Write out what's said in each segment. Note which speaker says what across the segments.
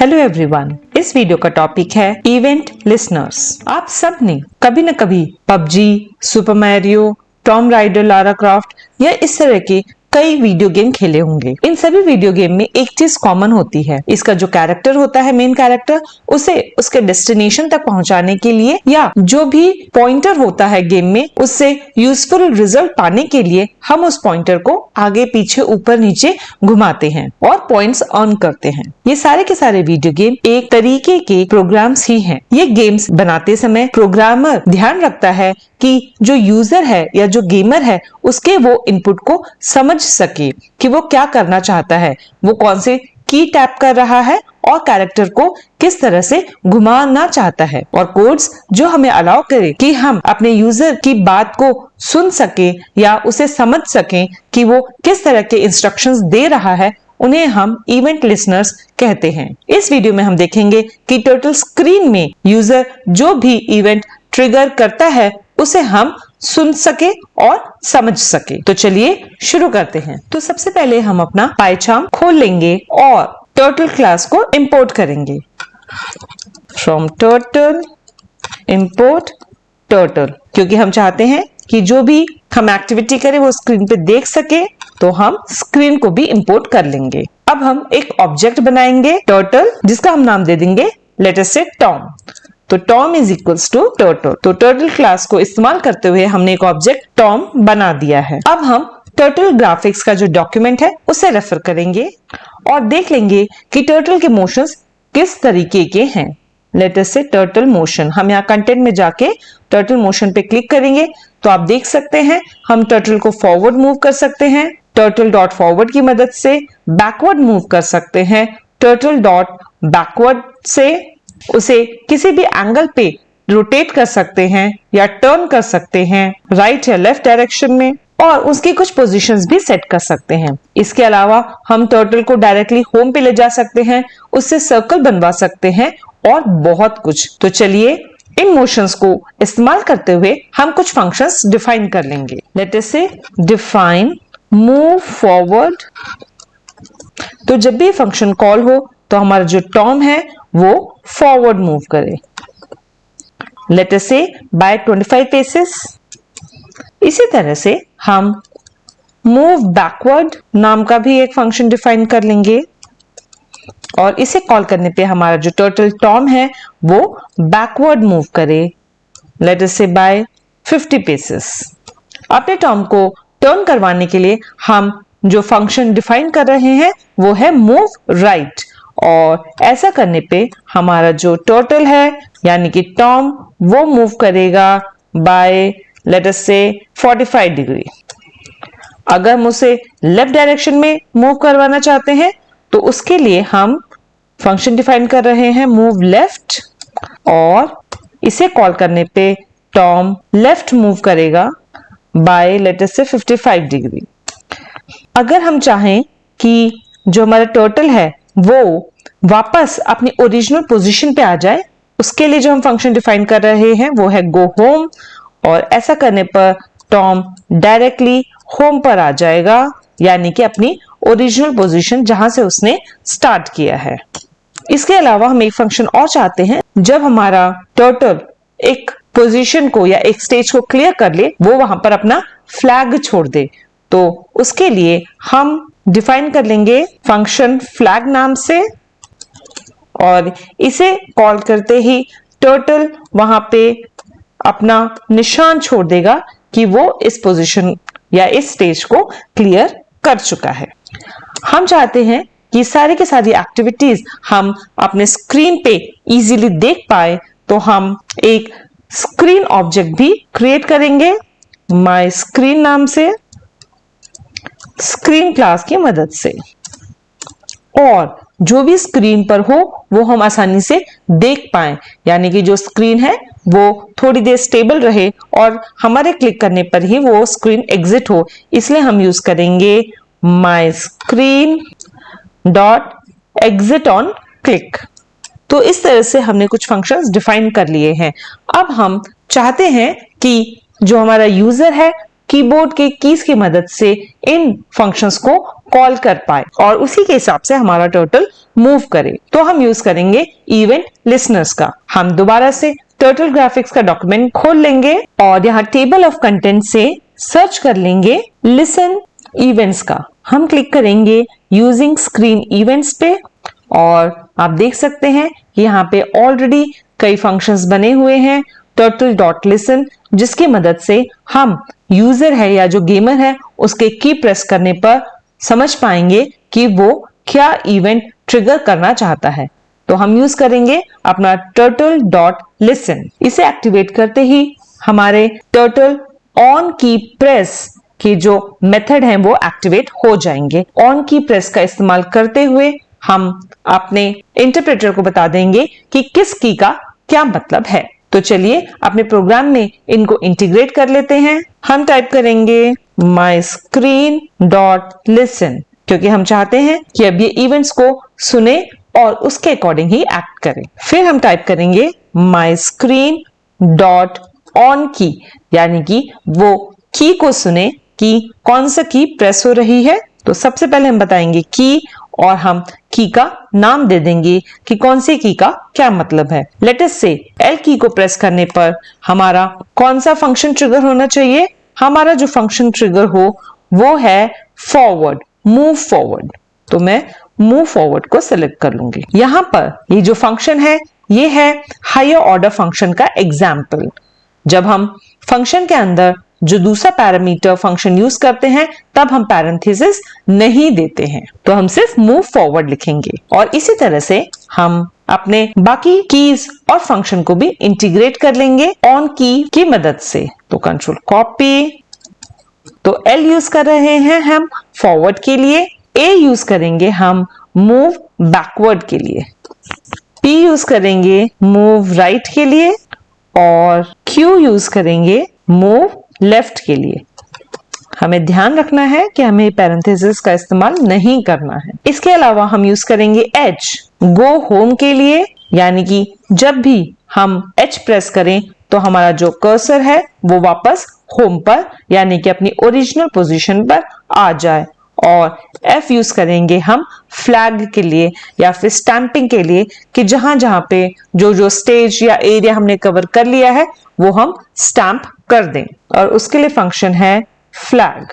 Speaker 1: Hello everyone, इस video का topic है इवेंट लिसनर्स। आप सब ने कभी न कभी PUBG, super Mario, Tom rider, Lara craft या इस तरह के कई वीडियो गेम खेले होंगे। इन सभी वीडियो गेम में एक चीज कॉमन होती है, इसका जो कैरेक्टर होता है, मेन कैरेक्टर, उसे उसके डेस्टिनेशन तक पहुंचाने के लिए या जो भी पॉइंटर होता है गेम में, उससे यूजफुल रिजल्ट पाने के लिए हम उस पॉइंटर को आगे पीछे ऊपर नीचे घुमाते हैं और पॉइंट्स अर्न करते हैं। ये सारे के सारे वीडियो गेम एक तरीके के प्रोग्राम्स ही हैं। ये गेम्स बनाते समय प्रोग्रामर ध्यान रखता है कि जो यूजर है या जो गेमर है उसके वो इनपुट को समझ सके कि वो क्या करना चाहता है, वो कौन से की टैप कर रहा है और कैरेक्टर को किस तरह से घुमाना चाहता है, और कोड्स जो हमें अलाउ करे कि हम अपने यूजर की बात को सुन सके या उसे समझ सके कि वो किस तरह के इंस्ट्रक्शंस दे रहा है, उन्हें हम इवेंट लिसनर्स कहते हैं। इस वीडियो में हम देखेंगे कि टर्टल स्क्रीन में यूजर जो भी इवेंट ट्रिगर करता है उसे हम सुन सके और समझ सके। तो चलिए शुरू करते हैं। तो सबसे पहले हम अपना पाइचार्म खोल लेंगे और टर्टल क्लास को इंपोर्ट करेंगे। फ्रॉम टर्टल इंपोर्ट टर्टल, क्योंकि हम चाहते हैं कि जो भी हम एक्टिविटी करें वो स्क्रीन पे देख सके, तो हम स्क्रीन को भी इंपोर्ट कर लेंगे। अब हम एक ऑब्जेक्ट बनाएंगे टर्टल, जिसका हम नाम दे देंगे लेट अस से टॉम। तो Tom is equals to turtle. तो टर्टल क्लास को इस्तेमाल करते हुए हमने एक ऑब्जेक्ट टॉम बना दिया है। अब हम टर्टल ग्राफिक्स का जो डॉक्यूमेंट है उसे रेफर करेंगे और देख लेंगे कि टर्टल के मोशंस किस तरीके के हैं। लेट अस से टर्टल मोशन। हम यहाँ कंटेंट में जाके टर्टल मोशन पे क्लिक करेंगे तो आप देख सकते हैं हम टर्टल को फॉरवर्ड मूव कर सकते हैं, टर्टल डॉट फॉरवर्ड की मदद से बैकवर्ड मूव कर सकते हैं, टर्टल डॉट बैकवर्ड से उसे किसी भी एंगल पे रोटेट कर सकते हैं या टर्न कर सकते हैं राइट या लेफ्ट डायरेक्शन में, और उसकी कुछ पोजीशंस भी सेट कर सकते हैं। इसके अलावा हम टर्टल को डायरेक्टली होम पे ले जा सकते हैं, उससे सर्कल बनवा सकते हैं और बहुत कुछ। तो चलिए इन मोशंस को इस्तेमाल करते हुए हम कुछ फंक्शंस डिफाइन कर लेंगे। लेट अस से डिफाइन मूव फॉरवर्ड। तो जब भी फंक्शन कॉल हो तो हमारा जो टॉम है वो फॉरवर्ड मूव करे, लेट अस से बाय 25 पेसेस। इसी तरह से हम मूव बैकवर्ड नाम का भी एक फंक्शन डिफाइन कर लेंगे और इसे कॉल करने पे हमारा जो टर्टल टॉम है वो बैकवर्ड मूव करे, लेट अस से बाय 50 पेसेस। अपने टॉम को टर्न करवाने के लिए हम जो फंक्शन डिफाइन कर रहे हैं वो है मूव राइट, और ऐसा करने पे हमारा जो टर्टल है यानी कि टॉम वो मूव करेगा बाय लेट अस से 45 डिग्री। अगर हम उसे लेफ्ट डायरेक्शन में मूव करवाना चाहते हैं तो उसके लिए हम फंक्शन डिफाइन कर रहे हैं मूव लेफ्ट, और इसे कॉल करने पे टॉम लेफ्ट मूव करेगा बाय लेट अस से 55 डिग्री। अगर हम चाहें कि जो हमारा टर्टल है वो वापस अपनी ओरिजिनल पोजीशन पे आ जाए, उसके लिए जो हम फंक्शन डिफाइन कर रहे हैं वो है गो होम, और ऐसा करने पर टॉम डायरेक्टली होम पर आ जाएगा, यानी कि अपनी ओरिजिनल पोजीशन जहां से उसने स्टार्ट किया है। इसके अलावा हम एक फंक्शन और चाहते हैं, जब हमारा टर्टल एक पोजीशन को या एक स्टेज को क्लियर कर ले वो वहां पर अपना फ्लैग छोड़ दे, तो उसके लिए हम डिफाइन कर लेंगे फंक्शन फ्लैग नाम से, और इसे कॉल करते ही टर्टल वहां पे अपना निशान छोड़ देगा कि वो इस पोजीशन या इस स्टेज को क्लियर कर चुका है। हम चाहते हैं कि सारी की सारी एक्टिविटीज हम अपने स्क्रीन पे इजीली देख पाए, तो हम एक स्क्रीन ऑब्जेक्ट भी क्रिएट करेंगे माय स्क्रीन नाम से, स्क्रीन क्लास की मदद से, और जो भी स्क्रीन पर हो वो हम आसानी से देख पाएं, यानी कि जो स्क्रीन है वो थोड़ी देर स्टेबल रहे और हमारे क्लिक करने पर ही वो स्क्रीन एग्जिट हो, इसलिए हम यूज करेंगे my screen dot exit on click. तो इस तरह से हमने कुछ फंक्शंस डिफाइन कर लिए हैं। अब हम चाहते हैं कि जो हमारा यूजर है कीबोर्ड के कीज की मदद से इन फंक्शंस को कॉल कर पाए और उसी के हिसाब से हमारा टर्टल मूव करे। तो हम यूज करेंगे इवेंट लिसनर्स का। हम दोबारा से टर्टल ग्राफिक्स का डॉक्यूमेंट खोल लेंगे और यहाँ टेबल ऑफ कंटेंट से सर्च कर लेंगे लिसन इवेंट्स का। हम क्लिक करेंगे यूजिंग स्क्रीन इवेंट्स पे और आप देख सकते हैं कि यहाँ पे ऑलरेडी कई फंक्शंस बने हुए हैं turtle.listen, जिसकी मदद से हम यूजर है या जो गेमर है उसके की प्रेस करने पर समझ पाएंगे कि वो क्या इवेंट ट्रिगर करना चाहता है। तो हम यूज करेंगे अपना turtle.listen। इसे एक्टिवेट करते ही हमारे टर्टल ऑन की प्रेस के जो मेथड हैं वो एक्टिवेट हो जाएंगे। ऑन की प्रेस का इस्तेमाल करते हुए हम अपने इंटरप्रेटर को बता देंगे कि किस की का क्या मतलब है। तो चलिए अपने प्रोग्राम में इनको इंटीग्रेट कर लेते हैं। हम टाइप करेंगे my screen dot listen, क्योंकि हम चाहते हैं कि अब ये इवेंट्स को सुने और उसके अकॉर्डिंग ही एक्ट करे। फिर हम टाइप करेंगे my screen dot on की, यानी कि वो की को सुने कि कौन सा की प्रेस हो रही है। तो सबसे पहले हम बताएंगे की और हम की का नाम दे देंगे कि कौन सी की का क्या मतलब है। लेट अस से एल की को प्रेस करने पर हमारा कौन सा फंक्शन ट्रिगर होना चाहिए। हमारा जो फंक्शन ट्रिगर हो वो है फॉरवर्ड, मूव फॉरवर्ड। तो मैं मूव फॉरवर्ड को सिलेक्ट कर लूंगी। यहाँ पर ये जो फंक्शन है ये है हायर ऑर्डर फंक्शन का एग्जाम्पल। जब हम फंक्शन के अंदर जो दूसरा पैरामीटर फंक्शन यूज करते हैं तब हम पैरेंथेसिस नहीं देते हैं, तो हम सिर्फ मूव फॉरवर्ड लिखेंगे। और इसी तरह से हम अपने बाकी कीज और फंक्शन को भी इंटीग्रेट कर लेंगे ऑन की मदद से। तो कंट्रोल कॉपी, तो एल यूज कर रहे हैं हम फॉरवर्ड के लिए, ए यूज करेंगे हम मूव बैकवर्ड के लिए, पी यूज करेंगे मूव राइट के लिए और क्यू यूज करेंगे मूव लेफ्ट के लिए। हमें ध्यान रखना है कि हमें पैरेंथेसिस का इस्तेमाल नहीं करना है। इसके अलावा हम यूज करेंगे एच गो होम के लिए, यानी कि जब भी हम एच प्रेस करें तो हमारा जो कर्सर है वो वापस होम पर यानी कि अपनी ओरिजिनल पोजीशन पर आ जाए। और एफ यूज करेंगे हम फ्लैग के लिए या फिर स्टैंपिंग के लिए कि जहां जहां पे जो स्टेज या एरिया हमने कवर कर लिया है वो हम स्टैंप कर दें, और उसके लिए फंक्शन है फ्लैग।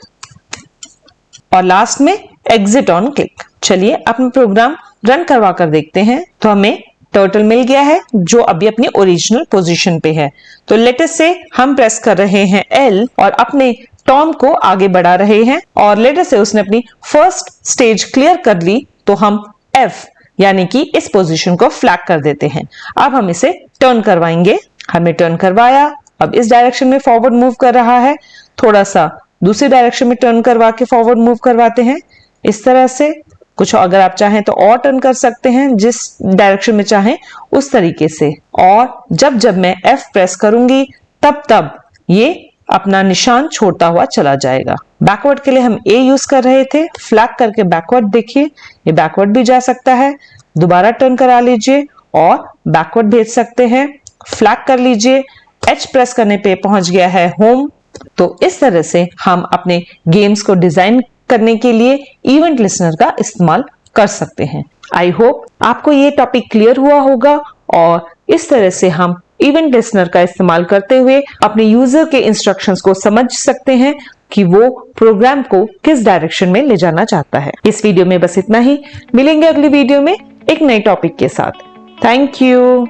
Speaker 1: और लास्ट में एग्जिट ऑन क्लिक। चलिए अपना प्रोग्राम रन करवा कर देखते हैं। तो हमें टर्टल मिल गया है जो अभी अपनी ओरिजिनल पोजीशन पे है। तो लेट अस से हम प्रेस कर रहे हैं एल और अपने टॉम को आगे बढ़ा रहे हैं और लेट अस से उसने अपनी फर्स्ट स्टेज क्लियर कर ली, तो हम एफ यानी कि इस पोजीशन को फ्लैग कर देते हैं। अब हम इसे टर्न करवाएंगे। हमने टर्न करवाया, अब इस डायरेक्शन में फॉरवर्ड मूव कर रहा है, थोड़ा सा दूसरी डायरेक्शन में टर्न करवा के फॉरवर्ड मूव करवाते हैं। इस तरह से कुछ अगर आप चाहें तो और टर्न कर सकते हैं, जिस डायरेक्शन में चाहें उस तरीके से। और जब जब मैं एफ प्रेस करूंगी तब तब ये अपना निशान छोड़ता हुआ चला जाएगा। बैकवर्ड के लिए हम ए यूज कर रहे थे, फ्लैग करके बैकवर्ड देखिए ये बैकवर्ड भी जा सकता है। दोबारा टर्न करा लीजिए और बैकवर्ड भेज सकते हैं। फ्लैग कर लीजिए, एच प्रेस करने पे पहुंच गया है होम। तो इस तरह से हम अपने गेम्स को डिजाइन करने के लिए इवेंट लिसनर का इस्तेमाल कर सकते हैं। आई होप आपको ये टॉपिक क्लियर हुआ होगा और इस तरह से हम इवेंट लिसनर का इस्तेमाल करते हुए अपने यूजर के इंस्ट्रक्शंस को समझ सकते हैं कि वो प्रोग्राम को किस डायरेक्शन में ले जाना चाहता है। इस वीडियो में बस इतना ही, मिलेंगे अगली वीडियो में एक नए टॉपिक के साथ। Thank you.